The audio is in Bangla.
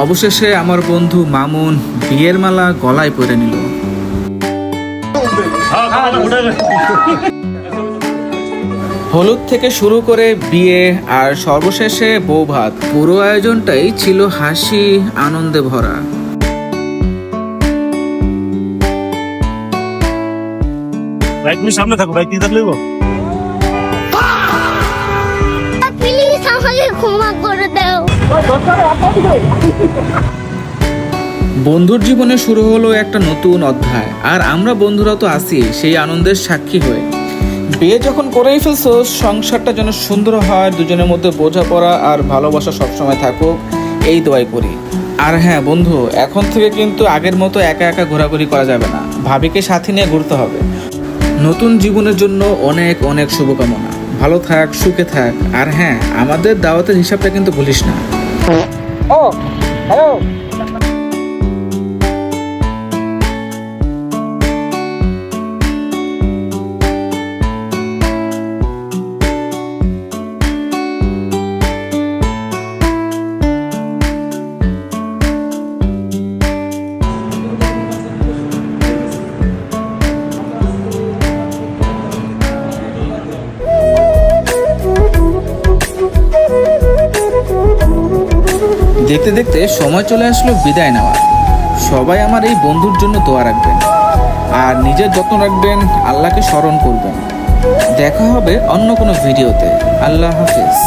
অবশেষে আমার বন্ধু মামুন বিয়ের মালা গলায় পরে নিল। হলুদ থেকে শুরু করে বিয়ে আর সর্বশেষে বৌভাত, পুরো আয়োজনটাই ছিল হাসি আনন্দে ভরা। ভাই তুমি সামনে থাকো, ভাই কি থাকলে প্লিজ আমাকে ক্ষমা করে দাও। বন্ধুর জীবনে শুরু হলো একটা নতুন অধ্যায়, আর আমরা বন্ধুরা তো আছি সেই আনন্দের সাক্ষী হয়ে। বিয়ে যখন করেই ফেলছো, সংসারটা যেন সুন্দর হয়, দুজনের মধ্যে বোঝাপড়া আর ভালোবাসা সবসময় থাকুক, এই দোয়াই করি। আর হ্যাঁ বন্ধু, এখন থেকে কিন্তু আগের মতো একা একা ঘোরাঘুরি করা যাবে না, ভাবিকে সাথে নিয়ে ঘুরতে হবে। নতুন জীবনের জন্য অনেক অনেক শুভকামনা। ভালো থাক, সুখে থাক। আর হ্যাঁ, আমাদের দাওয়াতের হিসাবটা কিন্তু ভুলিস না। দেখতে দেখতে সময় চলে আসলো বিদায় নেওয়ার। সবাই আমার এই বন্ধুর জন্য দোয়া রাখবেন আর নিজের যত্ন রাখবেন, আল্লাহকে স্মরণ করবেন। দেখা হবে অন্য কোনো ভিডিওতে। আল্লাহ হাফেজ।